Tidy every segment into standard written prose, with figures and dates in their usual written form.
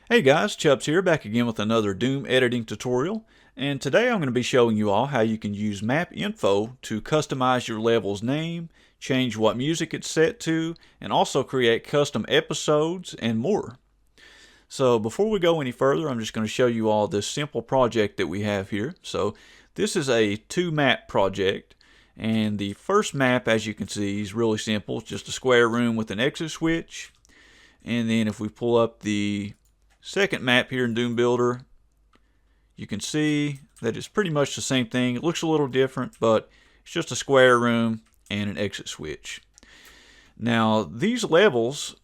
Hey guys, Chubbs here, back again with another Doom editing tutorial. And today I'm going to be showing you all how you can use MAPINFO to customize your level's name, change what music it's set to, and also create custom episodes and more. So before we go any further, I'm just going to show you all this simple project that we have here. So this is a 2-map project, and the first map, as you can see, is really simple. It's just a square room with an exit switch. And then if we pull up the second map here in Doom Builder, you can see that it's pretty much the same thing. It looks a little different, but it's just a square room and an exit switch. Now these levels,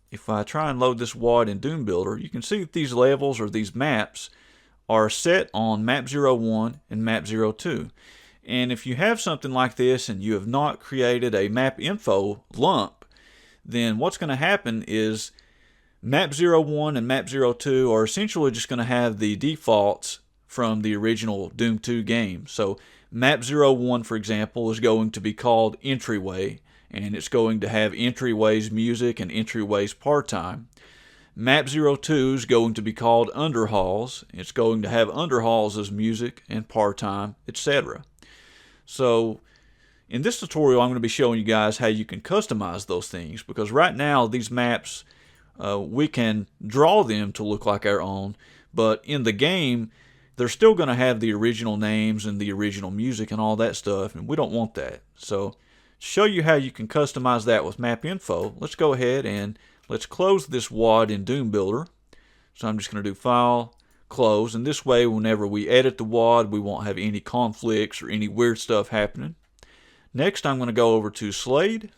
if I try and load this WAD in Doom Builder, you can see that these levels or these maps are set on map 01 and map 02. And if you have something like this and you have not created a MAPINFO lump, then what's going to happen is Map 01 and Map 02 are essentially just going to have the defaults from the original Doom 2 game. So Map 01, for example, is going to be called Entryway, and it's going to have Entryway's music and Entryway's part-time. Map 02 is going to be called Underhalls. It's going to have Underhalls as music and part-time, etc. So in this tutorial, I'm going to be showing you guys how you can customize those things, because right now these maps, we can draw them to look like our own, but in the game they're still going to have the original names and the original music and all that stuff, and we don't want that. So to show you how you can customize that with MAPINFO, let's go ahead and let's close this WAD in Doom Builder. So I'm just going to do File, Close, and this way whenever we edit the WAD we won't have any conflicts or any weird stuff happening. Next I'm going to go over to Slade,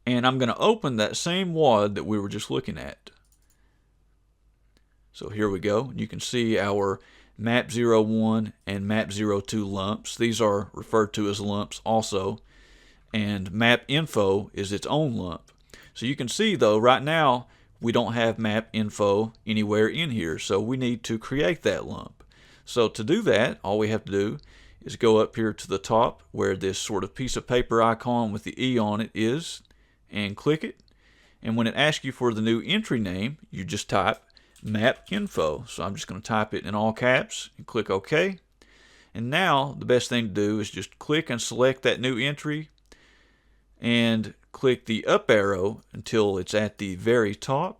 and I'm going to open that same WAD that we were just looking at. So here we go. You can see our Map 01 and Map 02 lumps. These are referred to as lumps also. And MAPINFO is its own lump. So you can see though, right now we don't have MAPINFO anywhere in here. So we need to create that lump. So to do that, all we have to do is go up here to the top where this sort of piece of paper icon with the E on it is, and click it. And when it asks you for the new entry name, you just type MAPINFO. So I'm just going to type it in all caps and click OK. And now the best thing to do is just click and select that new entry and click the up arrow until it's at the very top.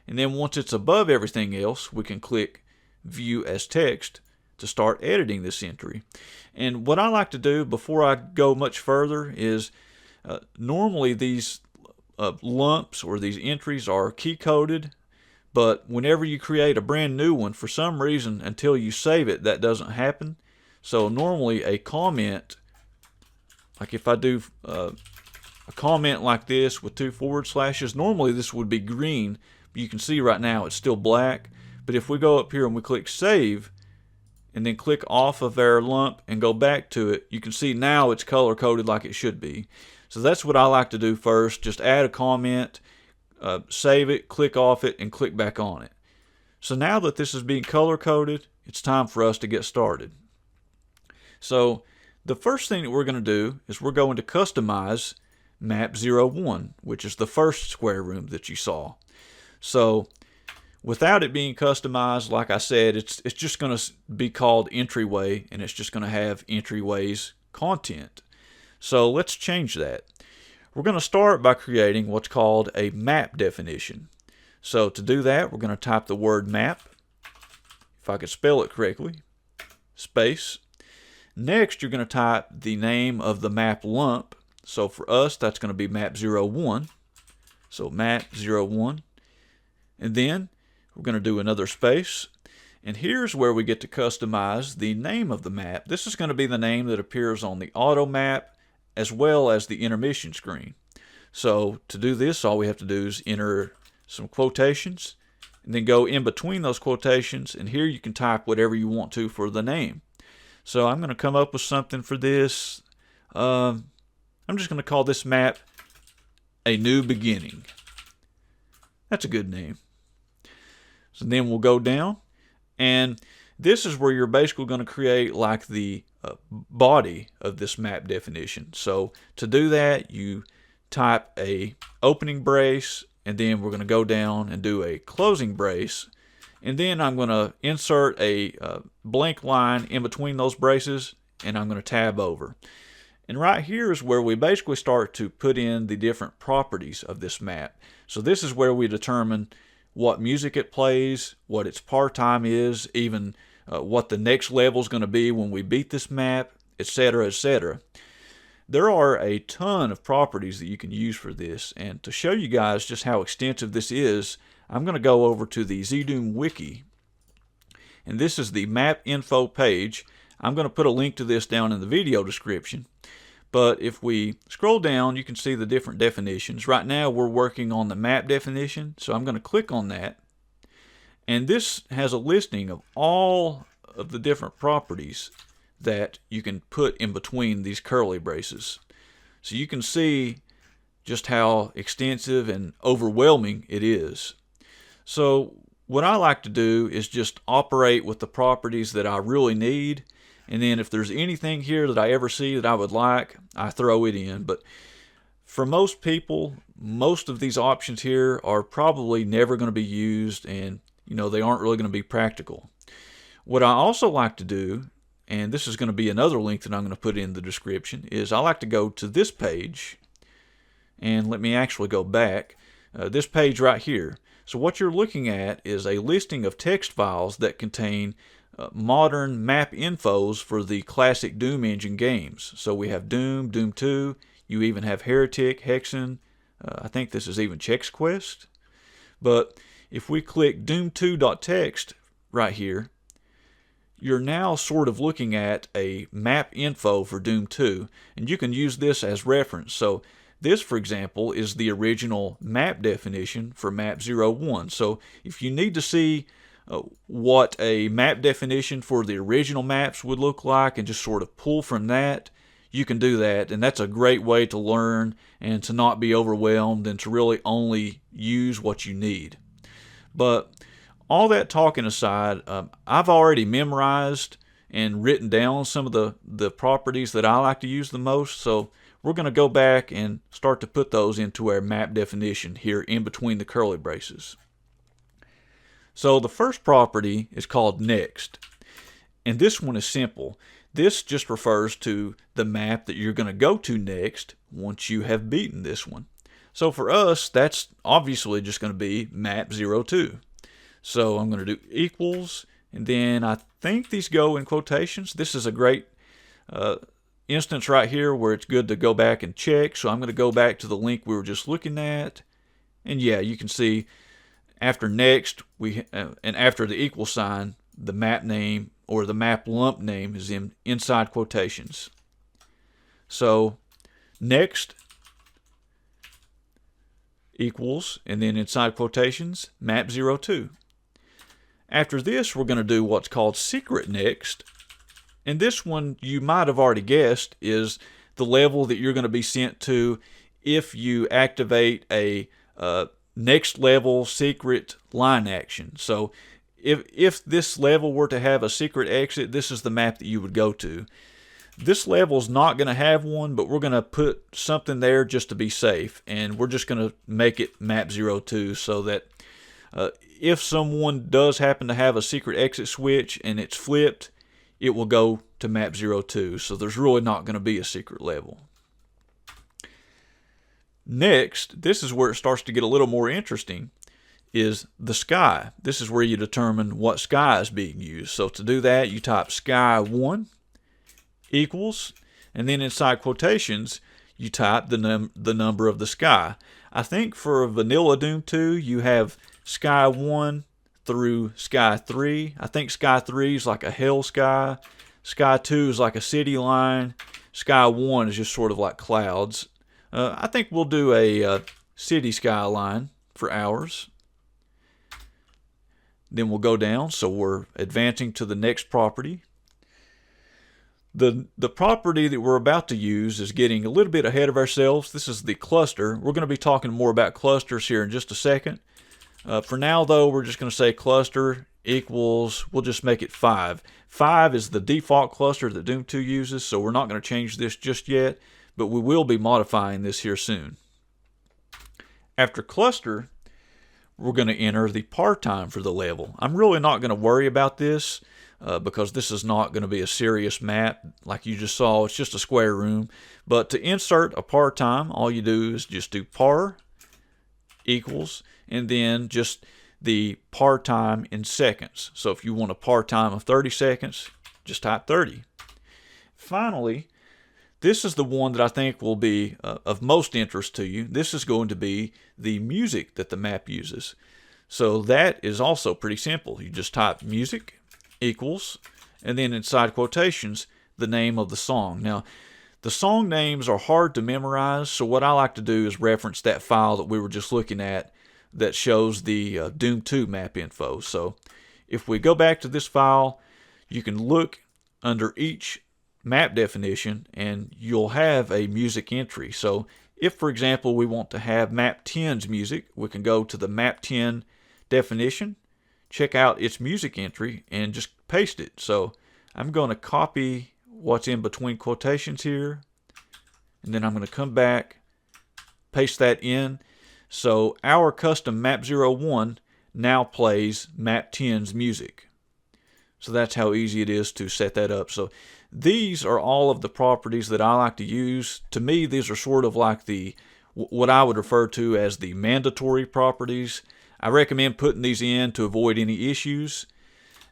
And then once it's above everything else, we can click View as Text to start editing this entry. And what I like to do before I go much further is normally these lumps or these entries are key coded, but whenever you create a brand new one, for some reason until you save it, that doesn't happen. So normally a comment, like if I do a comment like this with 2 forward slashes, normally this would be green, but you can see right now it's still black. But if we go up here and we click save and then click off of our lump and go back to it, you can see now it's color coded like it should be. So that's what I like to do first. Just add a comment, save it, click off it, and click back on it. So now that this is being color coded, it's time for us to get started. So the first thing that we're going to do is we're going to customize Map 01, which is the first square room that you saw. So without it being customized, like I said, it's just going to be called Entryway, and it's just going to have Entryway's content. So let's change that. We're going to start by creating what's called a map definition. So to do that, we're going to type the word map, if I could spell it correctly, space. Next, you're going to type the name of the map lump. So for us, that's going to be map 01. So map 01. And then we're going to do another space. And here's where we get to customize the name of the map. This is going to be the name that appears on the auto map as well as the intermission screen. So to do this, all we have to do is enter some quotations and then go in between those quotations, and here you can type whatever you want to for the name. So I'm going to come up with something for this. I'm just going to call this map A New Beginning. That's a good name. So then we'll go down, and this is where you're basically going to create like the body of this map definition. So to do that, you type a opening brace and then we're going to go down and do a closing brace, and then I'm going to insert a blank line in between those braces, and I'm going to tab over. And right here is where we basically start to put in the different properties of this map. So this is where we determine what music it plays, what its par time is, even what the next level is going to be when we beat this map, etc., etc. There are a ton of properties that you can use for this, and to show you guys just how extensive this is, I'm going to go over to the Chubzdoomer Wiki, and this is the MAPINFO page. I'm going to put a link to this down in the video description, but if we scroll down, you can see the different definitions. Right now we're working on the map definition, so I'm going to click on that, and this has a listing of all of the different properties that you can put in between these curly braces. So you can see just how extensive and overwhelming it is. So what I like to do is just operate with the properties that I really need, and then if there's anything here that I ever see that I would like, I throw it in. But for most people, most of these options here are probably never going to be used, and they aren't really going to be practical. What I also like to do, and this is going to be another link that I'm going to put in the description, is I like to go to this page, and let me actually go back, this page right here. So what you're looking at is a listing of text files that contain modern MAPINFOs for the classic Doom engine games. So we have Doom, Doom 2, you even have Heretic, Hexen, I think this is even Chex Quest. But if we click doom2.txt right here, you're now sort of looking at a MAPINFO for Doom 2, and you can use this as reference. So this, for example, is the original map definition for map 01. So if you need to see what a map definition for the original maps would look like and just sort of pull from that, you can do that, and that's a great way to learn and to not be overwhelmed and to really only use what you need. But all that talking aside, I've already memorized and written down some of the properties that I like to use the most, so we're going to go back and start to put those into our map definition here in between the curly braces. So the first property is called next, and this one is simple. This just refers to the map that you're going to go to next once you have beaten this one. So for us, that's obviously just going to be map 02. So I'm going to do equals, and then I think these go in quotations. This is a great instance right here where it's good to go back and check. So I'm going to go back to the link we were just looking at, and yeah, you can see after next and after the equal sign, the map name or the map lump name is inside quotations. So next equals, and then inside quotations, map 02. After this, we're going to do what's called secret next, and this one, you might have already guessed, is the level that you're going to be sent to if you activate a next level secret line action. So if this level were to have a secret exit, this is the map that you would go to. This level's not going to have one, but we're going to put something there just to be safe, and we're just going to make it map 02 so that if someone does happen to have a secret exit switch and it's flipped, it will go to map 02. So there's really not going to be a secret level. Next, this is where it starts to get a little more interesting, is the sky. This is where you determine what sky is being used. So to do that, you type sky1 equals, and then inside quotations, you type the number of the sky. I think for vanilla Doom 2, you have sky 1 through sky 3. I think sky 3 is like a hell sky. Sky 2 is like a city line. Sky 1 is just sort of like clouds. I think we'll do a city skyline for ours. Then we'll go down, so we're advancing to the next property. The property that we're about to use is getting a little bit ahead of ourselves. This is the cluster. We're going to be talking more about clusters here in just a second. For now, though, we're just going to say cluster equals, we'll just make it 5. 5 is the default cluster that Doom 2 uses, so we're not going to change this just yet, but we will be modifying this here soon. After cluster, we're going to enter the par time for the level. I'm really not going to worry about this because this is not going to be a serious map like you just saw. It's just a square room. But to insert a par time, all you do is just do par equals, and then just the par time in seconds. So if you want a par time of 30 seconds, just type 30. Finally, this is the one that I think will be of most interest to you. This is going to be the music that the map uses. So that is also pretty simple. You just type music equals, and then inside quotations, the name of the song. Now, the song names are hard to memorize, so what I like to do is reference that file that we were just looking at that shows the Doom 2 map info. So if we go back to this file, you can look under each map definition and you'll have a music entry. So if, for example, we want to have map 10's music, we can go to the map 10 definition, check out its music entry, and just paste it. So I'm going to copy what's in between quotations here, and then I'm going to come back, paste that in. So our custom map 01 now plays map 10's music. So that's how easy it is to set that up. So these are all of the properties that I like to use. To me, these are sort of like what I would refer to as the mandatory properties. I recommend putting these in to avoid any issues.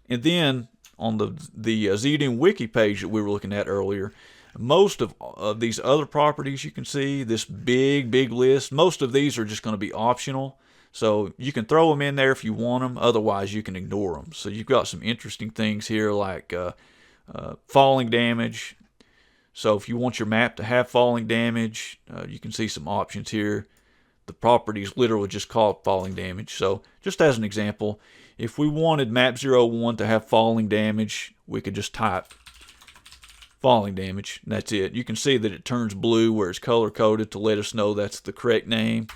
And then on the ZDoom Wiki page that we were looking at earlier, most of these other properties you can see, this big list, most of these are just going to be optional. So you can throw them in there if you want them, otherwise you can ignore them. So you've got some interesting things here like falling damage. So if you want your map to have falling damage, you can see some options here. The property is literally just called falling damage. So just as an example, if we wanted map 01 to have falling damage, we could just type falling damage, and that's it. You can see that it turns blue where it's color coded to let us know that's the correct name.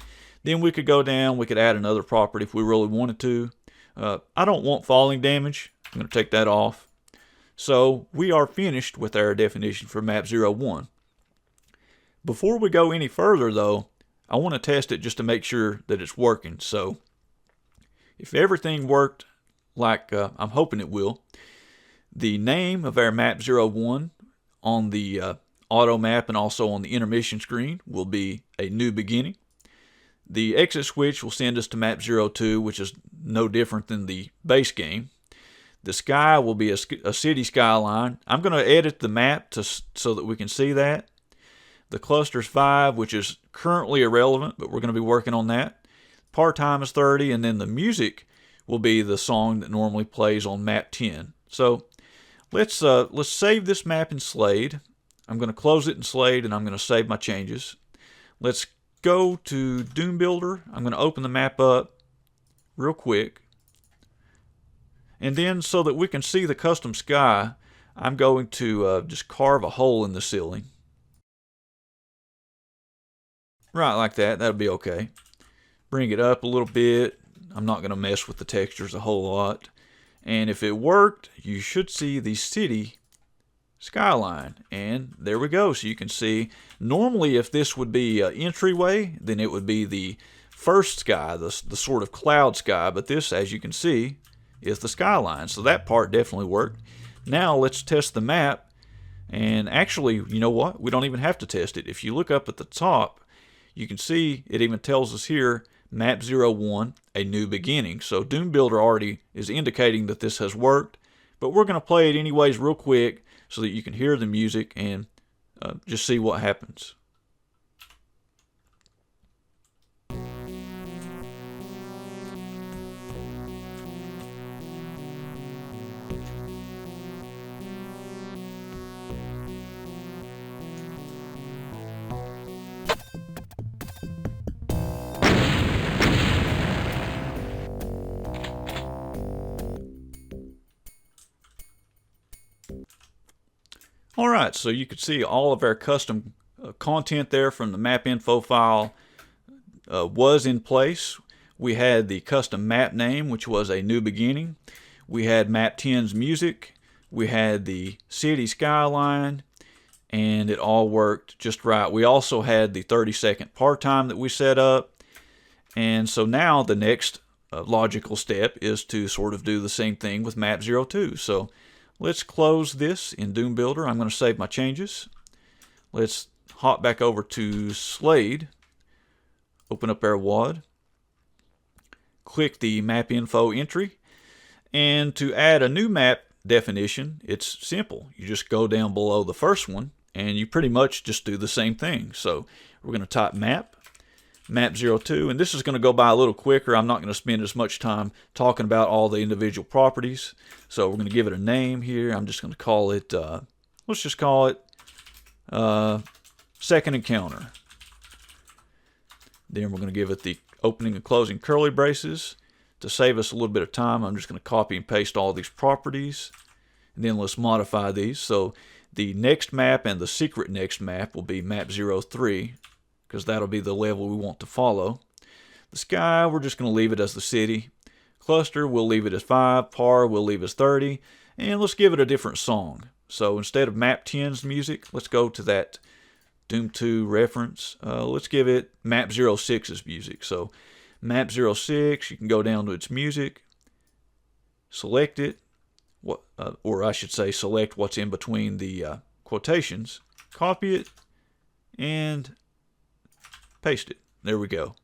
Then we could go down, we could add another property if we really wanted to. I don't want falling damage. I'm going to take that off. So we are finished with our definition for map 01. Before we go any further though, I want to test it just to make sure that it's working. So if everything worked like I'm hoping it will, the name of our map 01 on the auto map and also on the intermission screen will be a new beginning. The exit switch will send us to map 02, which is no different than the base game. The sky will be a city skyline. I'm going to edit the map so that we can see that. The cluster's 5, which is currently irrelevant, but we're going to be working on that. Par time is 30, and then the music will be the song that normally plays on map 10. So let's save this map in Slade. I'm going to close it in Slade, and I'm going to save my changes. Let's go to Doom Builder. I'm going to open the map up real quick. And then so that we can see the custom sky, I'm going to just carve a hole in the ceiling. Right like that. That'll be okay. Bring it up a little bit. I'm not going to mess with the textures a whole lot. And if it worked, you should see the city skyline. And there we go. So you can see, normally if this would be an entryway, then it would be the first sky, the sort of cloud sky. But this, as you can see, is the skyline. So that part definitely worked. Now let's test the map. And actually, you know what? We don't even have to test it. If you look up at the top, you can see it even tells us here, map 01, a new beginning. So Doom Builder already is indicating that this has worked. But we're going to play it anyways real quick so that you can hear the music and just see what happens. Alright, so you could see all of our custom content there from the MAPINFO file was in place. We had the custom map name, which was a new beginning. We had map 10's music. We had the city skyline, and it all worked just right. We also had the 30-second par time that we set up. And so now the next logical step is to sort of do the same thing with map 02. So let's close this in Doom Builder. I'm going to save my changes. Let's hop back over to Slade, open up our WAD, click the MAPINFO entry, and to add a new map definition, it's simple. You just go down below the first one and you pretty much just do the same thing. So we're going to type map 02, and this is going to go by a little quicker. I'm not going to spend as much time talking about all the individual properties. So we're going to give it a name here. I'm just going to call it, let's just call it Second Encounter. Then we're going to give it the opening and closing curly braces. To save us a little bit of time, I'm just going to copy and paste all these properties. And then let's modify these. So the next map and the secret next map will be map 03, because that'll be the level we want to follow. The sky, we're just going to leave it as the city. Cluster, we'll leave it as 5. Par, we'll leave as 30. And let's give it a different song. So instead of map 10's music, let's go to that Doom 2 reference. Let's give it map 06's music. So map 06, you can go down to its music, select it, or I should say select what's in between the quotations, copy it, and paste it. There we go.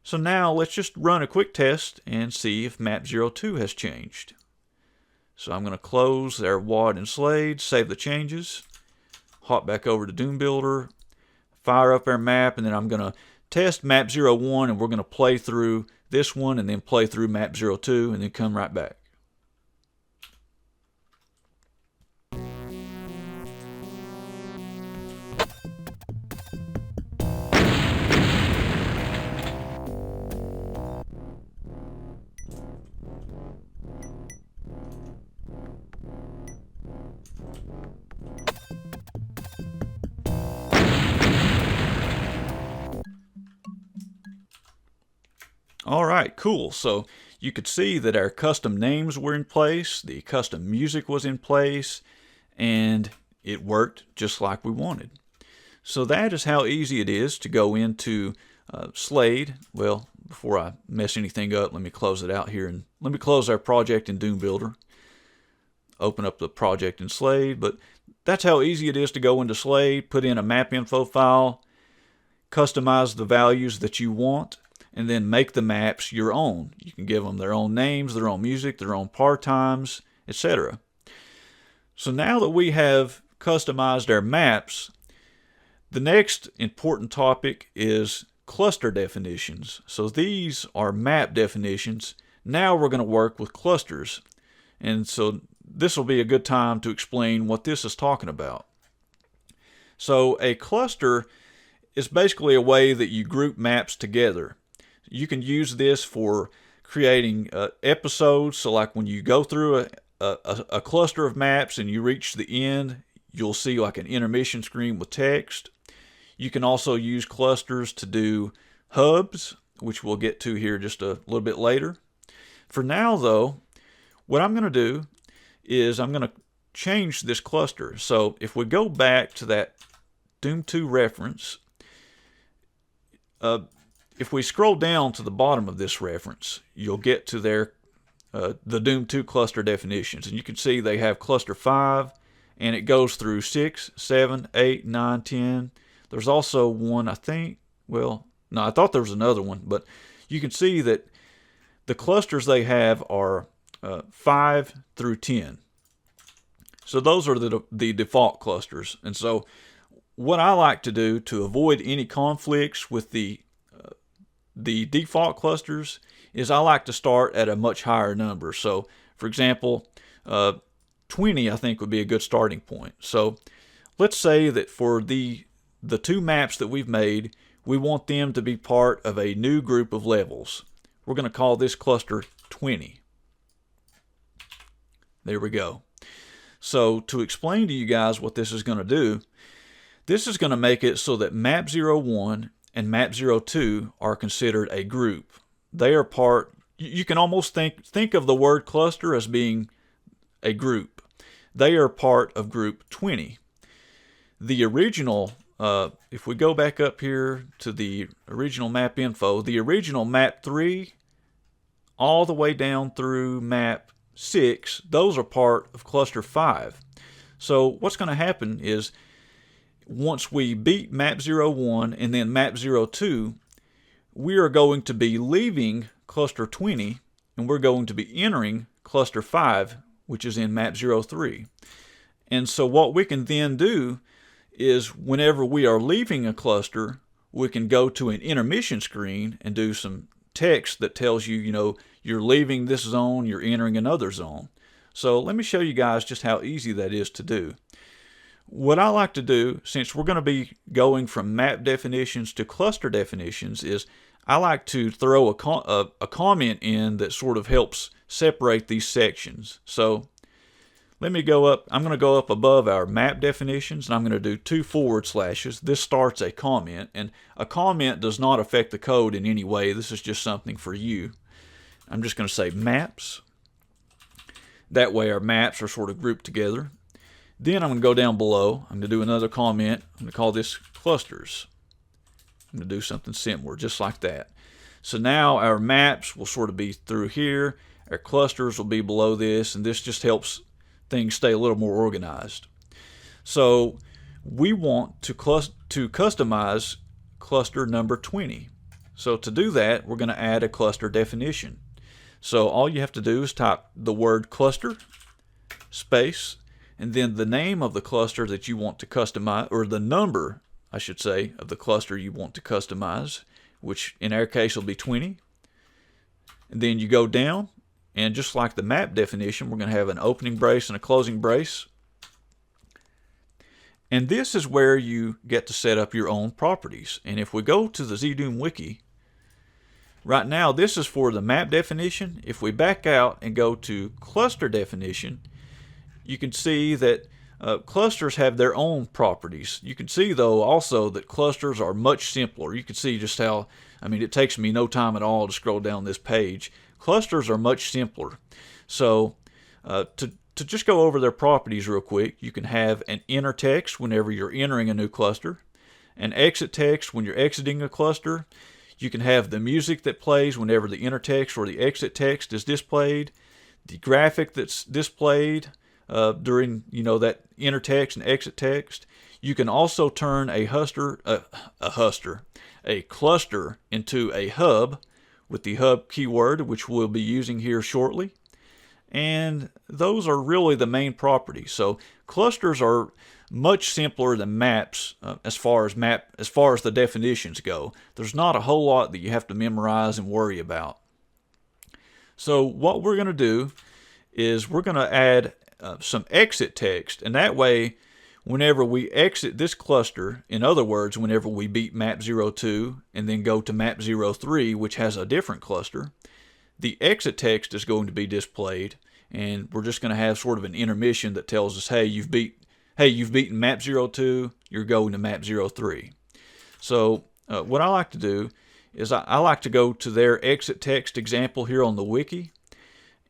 So now let's just run a quick test and see if map 02 has changed. So I'm going to close our WAD and Slade, save the changes, hop back over to Doom Builder, fire up our map, and then I'm going to test map 01, and we're going to play through this one and then play through map 02 and then come right back. All right, cool. So you could see that our custom names were in place, the custom music was in place, and it worked just like we wanted. So that is how easy it is to go into Slade. Well, before I mess anything up, let me close it out here, and let me close our project in Doom Builder. Open up the project in Slade, but that's how easy it is to go into Slade, put in a MAPINFO file, customize the values that you want, and then make the maps your own. You can give them their own names, their own music, their own par times, etc. So now that we have customized our maps, the next important topic is cluster definitions. So these are map definitions. Now we're going to work with clusters. And so this will be a good time to explain what this is talking about. So a cluster is basically a way that you group maps together. You can use this for creating episodes. So like when you go through a cluster of maps and you reach the end, you'll see like an intermission screen with text. You can also use clusters to do hubs, which we'll get to here just a little bit later. For now though, what I'm going to do is I'm going to change this cluster. So if we go back to that Doom 2 reference, if we scroll down to the bottom of this reference, you'll get to their the Doom 2 cluster definitions. And you can see they have cluster 5, and it goes through 6, 7, 8, 9, 10. There's also one, I think, well, no, I thought there was another one, but you can see that the clusters they have are 5 through 10. So those are the default clusters. And so what I like to do to avoid any conflicts with the default clusters is I like to start at a much higher number. So for example, 20 I think would be a good starting point. So let's say that for the two maps that we've made, we want them to be part of a new group of levels. We're going to call this cluster 20. There we go. So to explain to you guys what this is going to do, this is going to make it so that map 01 and map 02 are considered a group. They are part, you can almost think of the word cluster as being a group. They are part of group 20. The original, if we go back up here to the original MAPINFO, the original map 3 all the way down through map 6, those are part of cluster 5. So what's going to happen is once we beat map 01 and then map 02, we are going to be leaving cluster 20 and we're going to be entering cluster 5, which is in map 03. And so what we can then do is whenever we are leaving a cluster, we can go to an intermission screen and do some text that tells you, you're leaving this zone, you're entering another zone. So let me show you guys just how easy that is to do. What I like to do, since we're going to be going from map definitions to cluster definitions, is I like to throw a comment in that sort of helps separate these sections. So let me go up. I'm going to go up above our map definitions, and I'm going to do 2 forward slashes. This starts a comment, and a comment does not affect the code in any way. This is just something for you. I'm just going to say maps. That way our maps are sort of grouped together. Then I'm going to go down below. I'm going to do another comment. I'm going to call this clusters. I'm going to do something similar, just like that. So now our maps will sort of be through here. Our clusters will be below this, and this just helps things stay a little more organized. So we want to customize cluster number 20. So to do that, we're going to add a cluster definition. So all you have to do is type the word cluster, space, and then the name of the cluster that you want to customize, or the number, I should say, of the cluster you want to customize, which in our case will be 20. And then you go down, and just like the map definition, we're going to have an opening brace and a closing brace. And this is where you get to set up your own properties. And if we go to the Chubzdoomer Wiki, right now this is for the map definition. If we back out and go to cluster definition, you can see that clusters have their own properties. You can see though also that clusters are much simpler. You can see just how, it takes me no time at all to scroll down this page. Clusters are much simpler. So to just go over their properties real quick, you can have an enter text whenever you're entering a new cluster, an exit text when you're exiting a cluster. You can have the music that plays whenever the enter text or the exit text is displayed, the graphic that's displayed during that enter text and exit text. You can also turn a cluster into a hub with the hub keyword, which we'll be using here shortly. And those are really the main properties. So clusters are much simpler than maps as far as the definitions go. There's not a whole lot that you have to memorize and worry about. So what we're going to do is we're going to add some exit text, and that way whenever we exit this cluster, in other words, whenever we beat map 02 and then go to map 03, which has a different cluster, the exit text is going to be displayed, and we're just going to have sort of an intermission that tells us, hey, you've beaten map 02, you're going to map 03. So what I like to do is I like to go to their exit text example here on the wiki,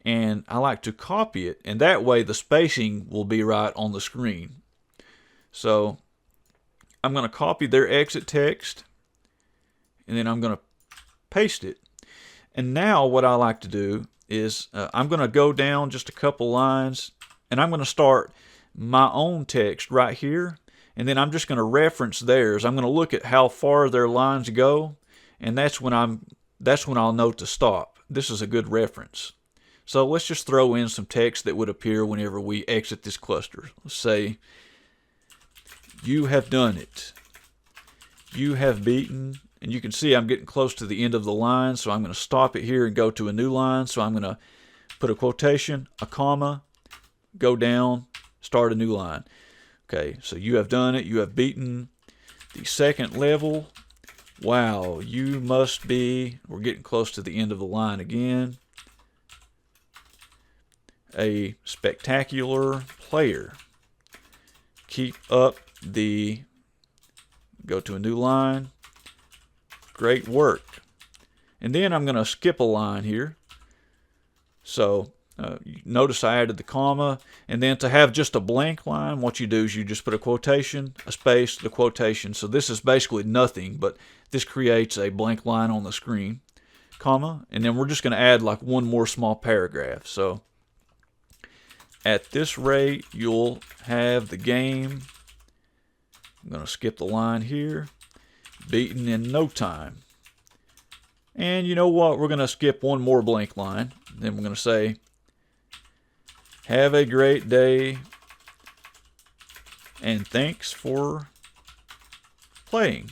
and I like to copy it, and that way the spacing will be right on the screen. So I'm going to copy their exit text, and then I'm going to paste it. And now what I like to do is I'm going to go down just a couple lines, and I'm going to start my own text right here, and then I'm just going to reference theirs. I'm going to look at how far their lines go, and that's when I'll know to stop. This is a good reference. So let's just throw in some text that would appear whenever we exit this cluster. Let's say, you have done it. You have beaten. And you can see I'm getting close to the end of the line, so I'm going to stop it here and go to a new line. So I'm going to put a quotation, a comma, go down, start a new line. Okay, so you have done it. You have beaten the second level. Wow, you must be, we're getting close to the end of the line again, a spectacular player. Keep up the, go to a new line. Great work. And then I'm going to skip a line here. So notice I added the comma. And then to have just a blank line, what you do is you just put a quotation, a space, the quotation. So this is basically nothing, but this creates a blank line on the screen. comma, and then we're just going to add like one more small paragraph. So at this rate, you'll have the game, I'm going to skip the line here, beaten in no time. And you know what? We're going to skip one more blank line. Then we're going to say, have a great day, and thanks for playing.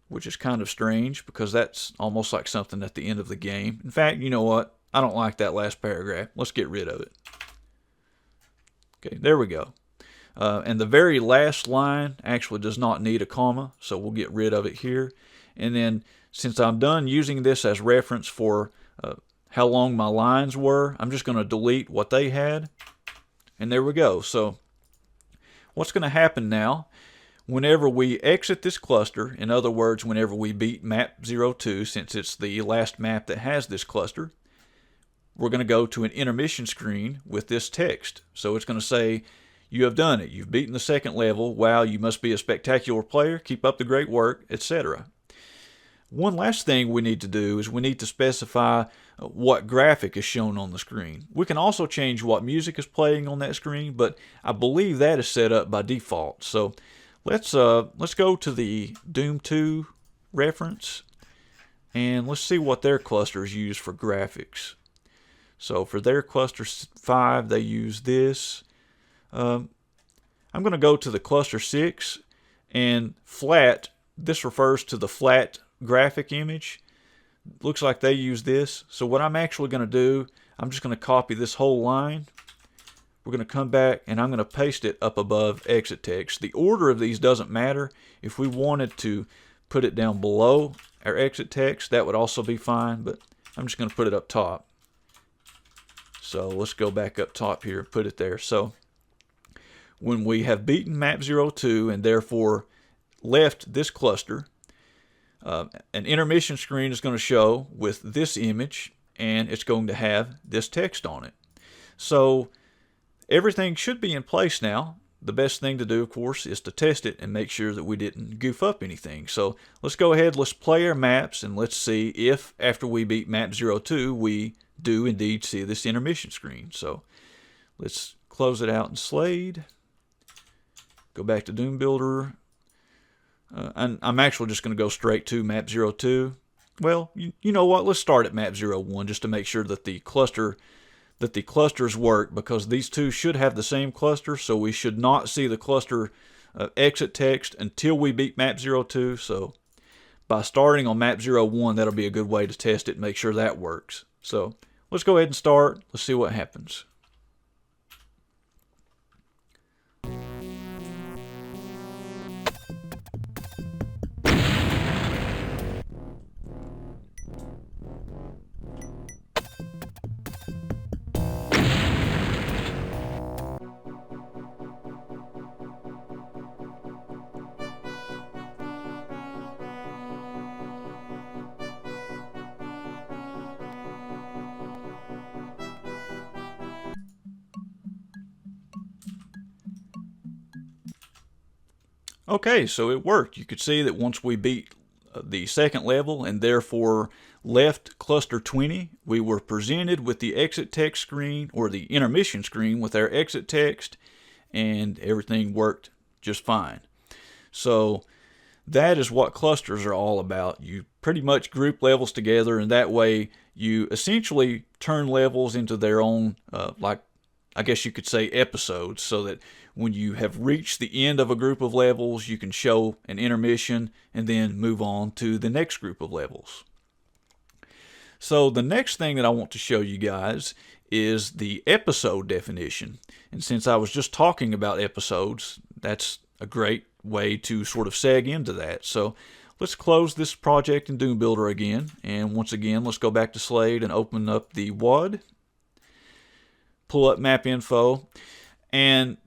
Which is kind of strange because that's almost like something at the end of the game. In fact, you know what? I don't like that last paragraph. Let's get rid of it. Okay, there we go. And the very last line actually does not need a comma, so we'll get rid of it here. And then since I'm done using this as reference for how long my lines were, I'm just going to delete what they had. And there we go. So what's going to happen now, whenever we exit this cluster, in other words, whenever we beat map 02, since it's the last map that has this cluster, we're going to go to an intermission screen with this text. So it's going to say, you have done it. You've beaten the second level. Wow, you must be a spectacular player. Keep up the great work, etc. One last thing we need to do is we need to specify what graphic is shown on the screen. We can also change what music is playing on that screen, but I believe that is set up by default. So let's go to the Doom 2 reference, and let's see what their clusters use for graphics. So for their cluster 5, they use this. I'm going to go to the cluster 6, and flat, this refers to the flat graphic image. Looks like they use this. So what I'm actually going to do, I'm just going to copy this whole line. We're going to come back and I'm going to paste it up above exit text. The order of these doesn't matter. If we wanted to put it down below our exit text, that would also be fine, but I'm just going to put it up top. So let's go back up top here and put it there. So when we have beaten map 02 and therefore left this cluster, an intermission screen is going to show with this image, and it's going to have this text on it. So everything should be in place now. The best thing to do, of course, is to test it and make sure that we didn't goof up anything. So let's go ahead, let's play our maps, and let's see if after we beat map 02, we do indeed see this intermission screen. So let's close it out in Slade. Go back to Doom Builder. And I'm actually just going to go straight to map 02. Well, you know what? Let's start at map 01 just to make sure that the clusters work, because these two should have the same cluster, so we should not see the cluster exit text until we beat map 02. So by starting on map 01, that'll be a good way to test it and make sure that works. So let's go ahead and start. Let's see what happens. Okay, so it worked. You could see that once we beat the second level and therefore left cluster 20, we were presented with the exit text screen, or the intermission screen with our exit text, and everything worked just fine. So that is what clusters are all about. You pretty much group levels together, and that way you essentially turn levels into their own, like I guess you could say, episodes, so that when you have reached the end of a group of levels, you can show an intermission and then move on to the next group of levels. So the next thing that I want to show you guys is the episode definition. And since I was just talking about episodes, that's a great way to sort of seg into that. So let's close this project in Doom Builder again. And once again, let's go back to Slade and open up the WAD. Pull up MAPINFO. And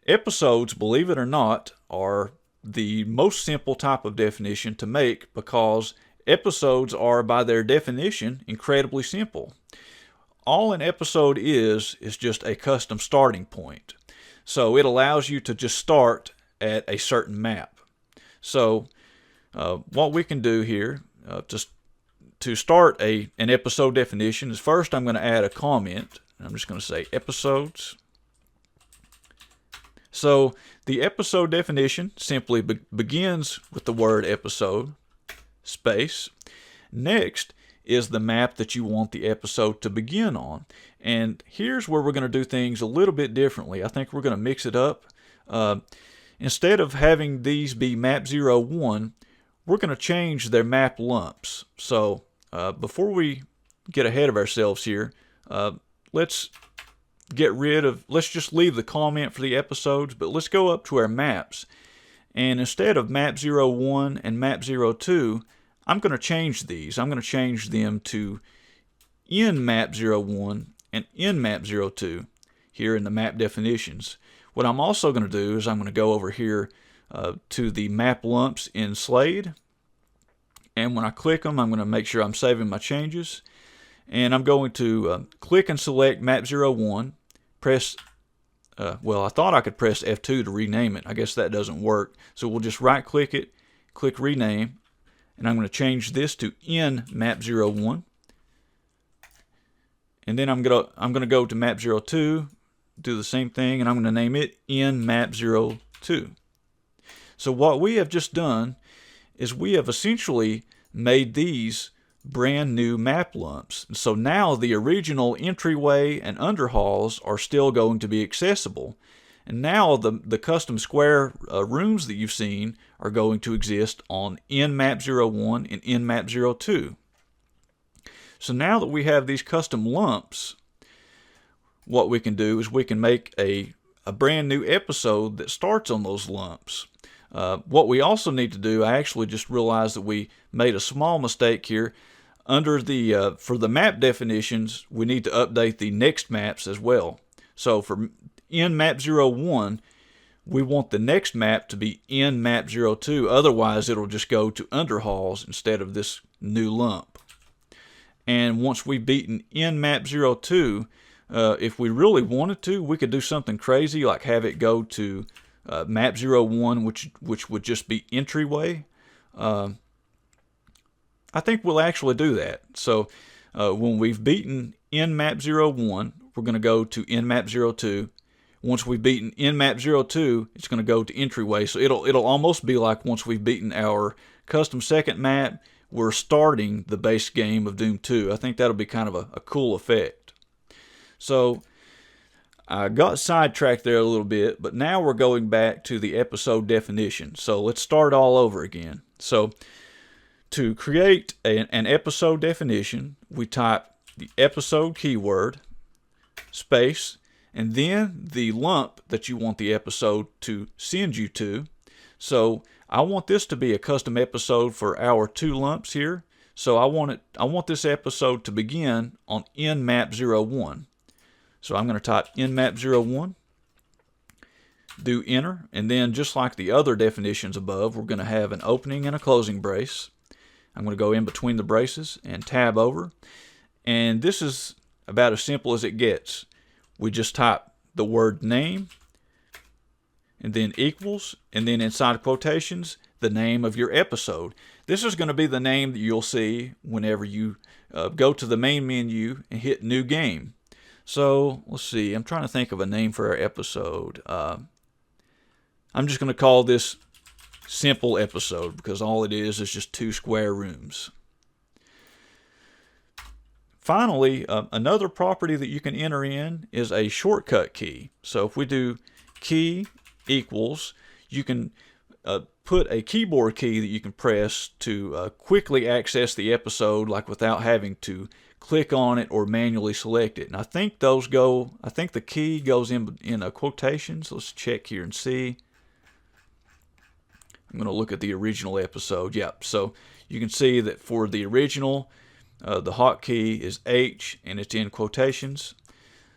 episodes, believe it or not, are the most simple type of definition to make, because episodes are, by their definition, incredibly simple. All an episode is just a custom starting point. So it allows you to just start at a certain map. So what we can do here, just to start an episode definition is first I'm going to add a comment. I'm just going to say episodes. So the episode definition simply begins with the word episode, space. Next is the map that you want the episode to begin on. And here's where we're going to do things a little bit differently. I think we're going to mix it up. Instead of having these be map 01, we're going to change their map lumps. So before we get ahead of ourselves here, let's just leave the comment for the episodes, but let's go up to our maps. And instead of map 01 and map 02, I'm going to change these. I'm going to change them to in map 01 and in map 02 here in the map definitions. What I'm also going to do is I'm going to go over here to the map lumps in Slade. And when I click them, I'm going to make sure I'm saving my changes. And I'm going to click and select map 01, press, I thought I could press F2 to rename it. I guess that doesn't work. So we'll just right click it, click rename, and I'm going to change this to in map 01. And then I'm going to go to map 02, do the same thing, and I'm going to name it in map 02. So what we have just done is we have essentially made these brand new map lumps. So now the original entryway and underhalls are still going to be accessible. And now the custom square rooms that you've seen are going to exist on in map 01 and in map 02. So now that we have these custom lumps, what we can do is we can make a brand new episode that starts on those lumps. What we also need to do, I actually just realized that we made a small mistake here. Under the for the map definitions, we need to update the next maps as well. So for in map 01, we want the next map to be in map 02. Otherwise, it'll just go to underhalls instead of this new lump. And once we've beaten in map 02, if we really wanted to, we could do something crazy like have it go to map 01, which would just be entryway. I think we'll actually do that. So when we've beaten in map 01, we're going to go to in map 02. Once we've beaten in map 02, it's going to go to entryway. So it'll almost be like once we've beaten our custom second map, we're starting the base game of Doom 2. I think that'll be kind of a cool effect. So I got sidetracked there a little bit, but now we're going back to the episode definition. So let's start all over again. So to create an episode definition, we type the episode keyword, space, and then the lump that you want the episode to send you to. So I want this to be a custom episode for our two lumps here. So I want this episode to begin on in map 01. So I'm going to type in map 01, do enter, and then just like the other definitions above, we're going to have an opening and a closing brace. I'm going to go in between the braces and tab over. And this is about as simple as it gets. We just type the word name, and then equals, and then inside quotations, the name of your episode. This is going to be the name that you'll see whenever you go to the main menu and hit new game. So let's see, I'm trying to think of a name for our episode. I'm just going to call this simple episode because all it is just two square rooms. Finally, another property that you can enter in is a shortcut key. So if we do key equals, you can put a keyboard key that you can press to quickly access the episode, like without having to click on it or manually select it. And I think the key goes in quotations. Let's check here and see. I'm going to look at the original episode. Yep. So you can see that for the original, the hotkey is H and it's in quotations.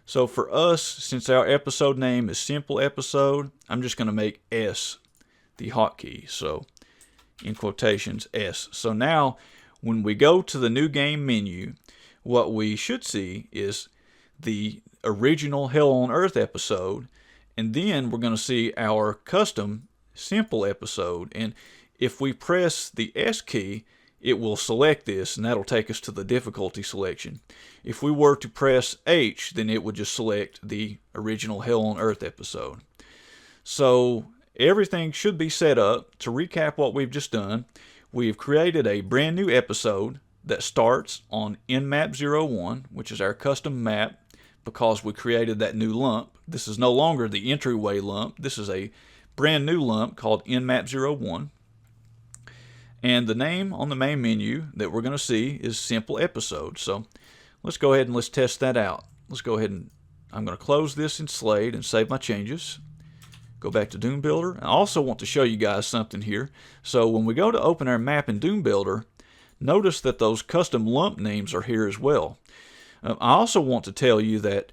So for us, since our episode name is simple episode, I'm just going to make S the hotkey. So in quotations S. So now when we go to the new game menu, what we should see is the original Hell on Earth episode, and then we're going to see our custom simple episode. And if we press the S key, it will select this, and that'll take us to the difficulty selection. If we were to press H, then it would just select the original Hell on Earth episode. So everything should be set up. To recap what we've just done, we've created a brand new episode that starts on nmap01, which is our custom map, because we created that new lump. This is no longer the entryway lump. This is a brand new lump called nmap01. And the name on the main menu that we're going to see is Simple Episode. So let's go ahead and let's test that out. Let's go ahead and I'm going to close this in Slade and save my changes. Go back to Doom Builder. I also want to show you guys something here. So when we go to open our map in Doom Builder, notice that those custom lump names are here as well. I also want to tell you that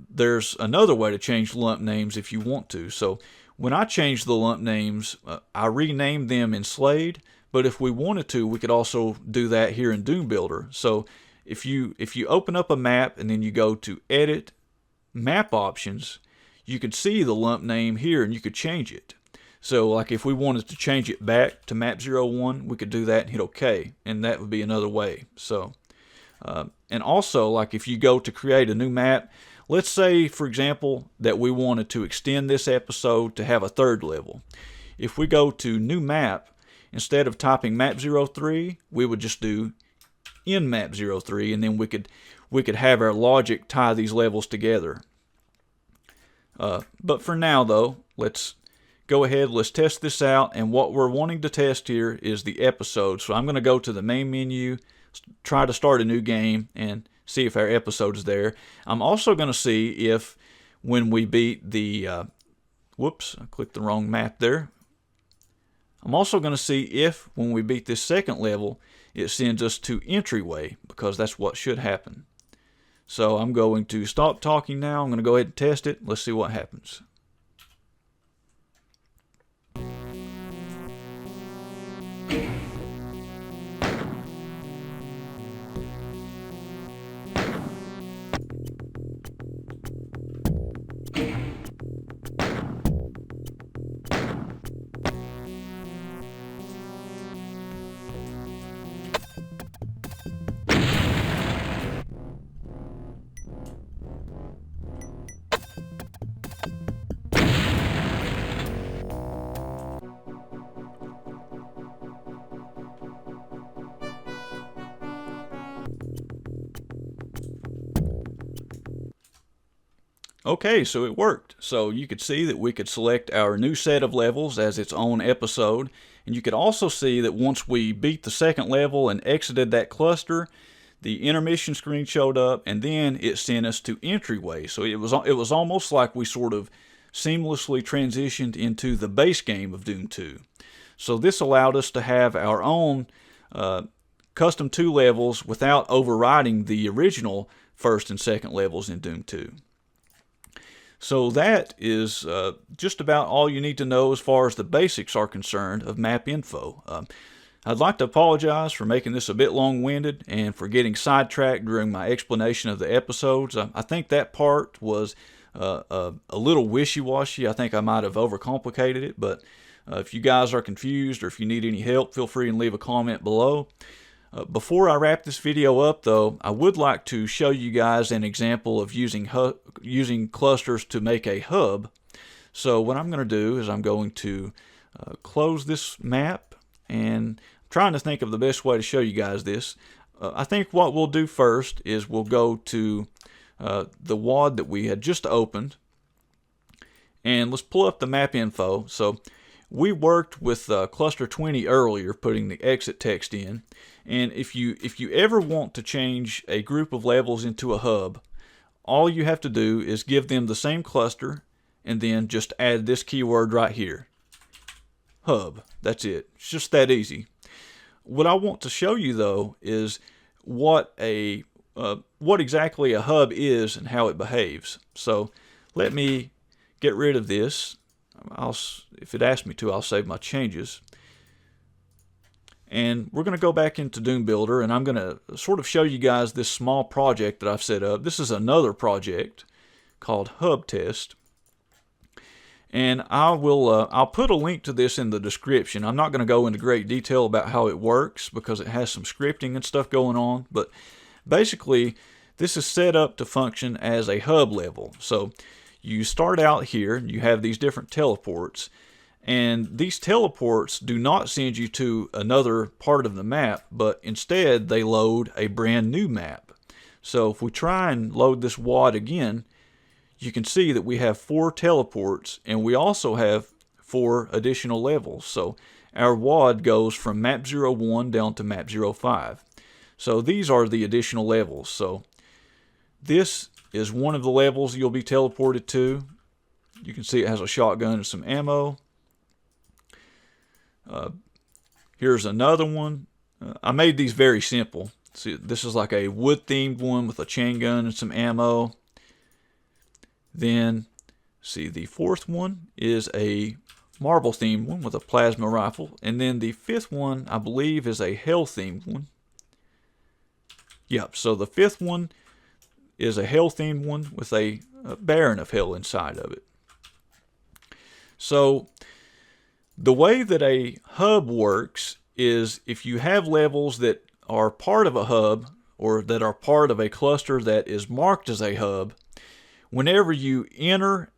there's another way to change lump names if you want to. So when I change the lump names, I renamed them in Slade, but if we wanted to, we could also do that here in Doom Builder. So if you open up a map and then you go to Edit, Map Options, you could see the lump name here and you could change it. So like if we wanted to change it back to map01, we could do that and hit OK, and that would be another way. So and also, like if you go to create a new map, let's say, for example, that we wanted to extend this episode to have a third level. If we go to New Map, instead of typing map03, we would just do in map03, and then we could have our logic tie these levels together. But for now, though, let's go ahead, let's test this out, and what we're wanting to test here is the episode. So I'm going to go to the main menu, try to start a new game, and see if our episode is there. I'm also going to see if when we beat the whoops, I clicked the wrong map there. I'm also going to see if when we beat this second level, it sends us to entryway, because that's what should happen. So I'm going to stop talking now. I'm going to go ahead and test it. Let's see what happens. Okay, so it worked. So you could see that we could select our new set of levels as its own episode, and you could also see that once we beat the second level and exited that cluster, the intermission screen showed up, and then it sent us to entryway. So it was almost like we sort of seamlessly transitioned into the base game of Doom 2. So this allowed us to have our own custom 2 levels without overriding the original first and second levels in Doom 2. So that is just about all you need to know as far as the basics are concerned of MAPINFO. I'd like to apologize for making this a bit long-winded and for getting sidetracked during my explanation of the episodes. I think that part was a little wishy-washy. I think I might have overcomplicated it, but if you guys are confused or if you need any help, feel free and leave a comment below. Before I wrap this video up, though, I would like to show you guys an example of using clusters to make a hub. So what I'm going to do is I'm going to close this map, and I'm trying to think of the best way to show you guys this. I think what we'll do first is we'll go to the WAD that we had just opened, and let's pull up the map info. So we worked with cluster 20 earlier, putting the exit text in. And if you ever want to change a group of levels into a hub, all you have to do is give them the same cluster and then just add this keyword right here. Hub. That's it. It's just that easy. What I want to show you, though, is what exactly a hub is and how it behaves. So let me get rid of this. If it asks me to, I'll save my changes. And we're going to go back into Doom Builder, and I'm going to sort of show you guys this small project that I've set up. This is another project called Hub Test. And I'll put a link to this in the description. I'm not going to go into great detail about how it works because it has some scripting and stuff going on, but basically this is set up to function as a hub level. So you start out here, you have these different teleports, and these teleports do not send you to another part of the map, but instead they load a brand new map. So if we try and load this WAD again, you can see that we have 4 teleports, and we also have 4 additional levels. So our WAD goes from map 01 down to map 05. So these are the additional levels. So this is one of the levels you'll be teleported to. You can see it has a shotgun and some ammo. Here's another one. I made these very simple. See, this is like a wood-themed one with a chain gun and some ammo. Then, see, the 4th one is a marble-themed one with a plasma rifle. And then the 5th one, I believe, is a hell-themed one. Yep, so the 5th one is a hell-themed one with a Baron of Hell inside of it. So, the way that a hub works is if you have levels that are part of a hub or that are part of a cluster that is marked as a hub, whenever you enter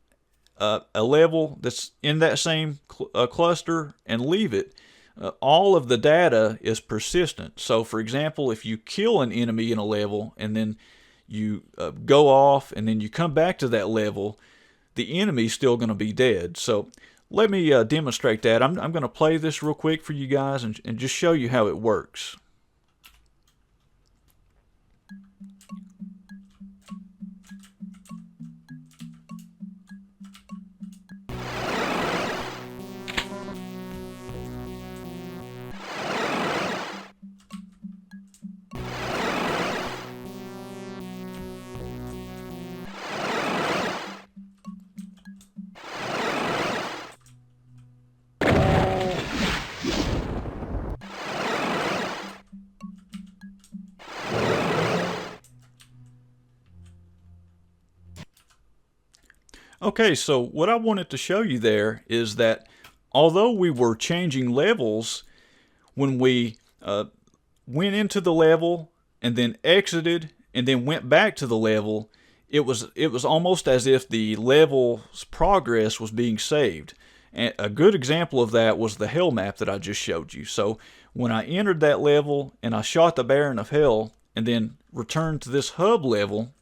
a level that's in that same cluster and leave it, all of the data is persistent. So for example, if you kill an enemy in a level and then you go off and then you come back to that level, the enemy's still going to be dead. So let me demonstrate that. I'm going to play this real quick for you guys and just show you how it works. Okay, so what I wanted to show you there is that although we were changing levels when we went into the level and then exited and then went back to the level, it was almost as if the level's progress was being saved. And a good example of that was the Hell map that I just showed you. So when I entered that level and I shot the Baron of Hell and then returned to this hub level,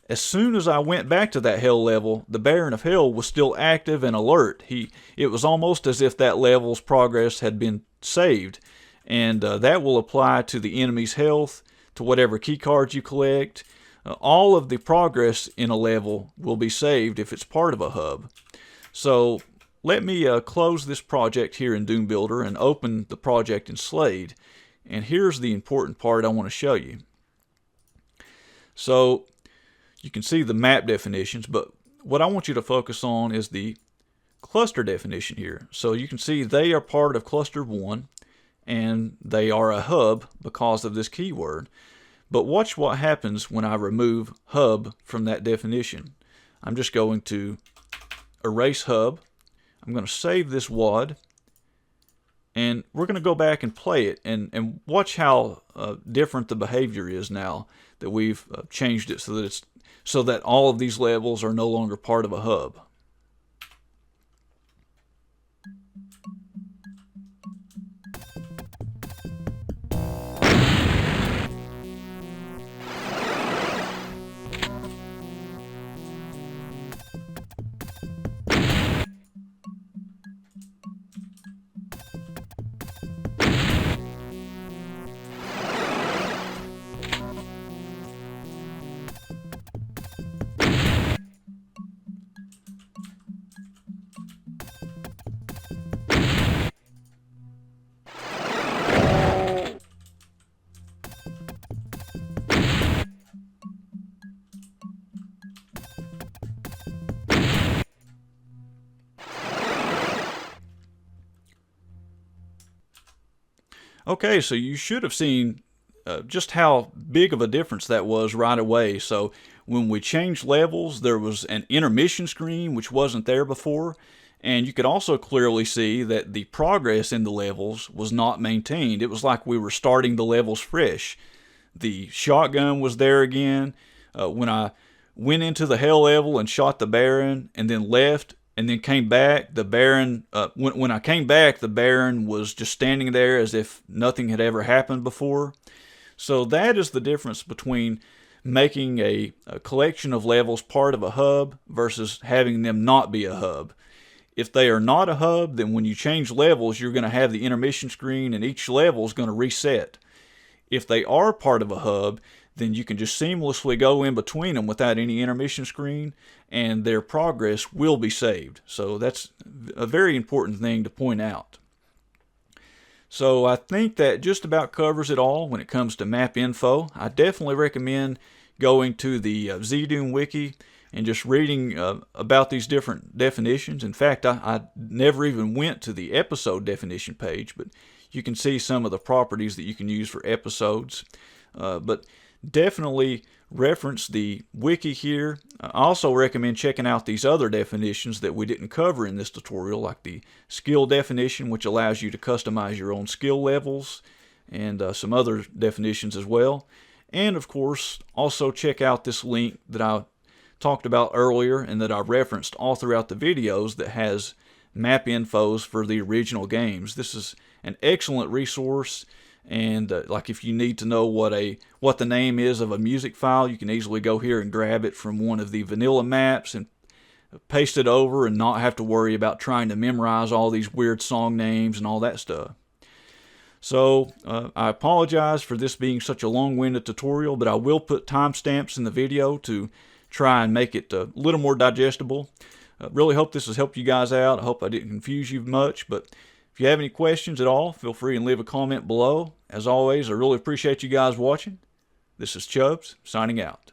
as soon as I went back to that Hell level, the Baron of Hell was still active and alert. It was almost as if that level's progress had been saved. And that will apply to the enemy's health, to whatever key cards you collect. All of the progress in a level will be saved if it's part of a hub. So let me close this project here in Doom Builder and open the project in Slade. And here's the important part I want to show you. So you can see the map definitions, but what I want you to focus on is the cluster definition here. So you can see they are part of cluster 1 and they are a hub because of this keyword. But watch what happens when I remove hub from that definition. I'm just going to erase hub. I'm going to save this WAD, and we're going to go back and play it and watch how different the behavior is now that we've changed it so that all of these levels are no longer part of a hub. Okay, so you should have seen just how big of a difference that was right away. So when we changed levels, there was an intermission screen which wasn't there before, And you could also clearly see that the progress in the levels was not maintained. It was like we were starting the levels fresh. The shotgun was there again. When I went into the hell level and shot the Baron and then left and then came back, the Baron, when I came back, the Baron was just standing there as if nothing had ever happened before. So that is the difference between making a collection of levels part of a hub versus having them not be a hub. If they are not a hub, then when you change levels, you're going to have the intermission screen and each level is going to reset. If they are part of a hub, then you can just seamlessly go in between them without any intermission screen and their progress will be saved. So that's a very important thing to point out. So I think that just about covers it all when it comes to MAPINFO. I definitely recommend going to the Chubzdoomer Wiki and just reading about these different definitions. In fact, I never even went to the episode definition page, but you can see some of the properties that you can use for episodes. But definitely reference the wiki here. I also recommend checking out these other definitions that we didn't cover in this tutorial, like the skill definition, which allows you to customize your own skill levels, and some other definitions as well. And of course, also check out this link that I talked about earlier and that I referenced all throughout the videos that has MAPINFOs for the original games. This is an excellent resource, and like if you need to know what the name is of a music file, you can easily go here and grab it from one of the vanilla maps and paste it over and not have to worry about trying to memorize all these weird song names and all that stuff. So I apologize for this being such a long-winded tutorial, but I will put timestamps in the video to try and make it a little more digestible. Really hope this has helped you guys out. I hope I didn't confuse you much, but if you have any questions at all, feel free and leave a comment below. As always, I really appreciate you guys watching. This is Chubbs, signing out.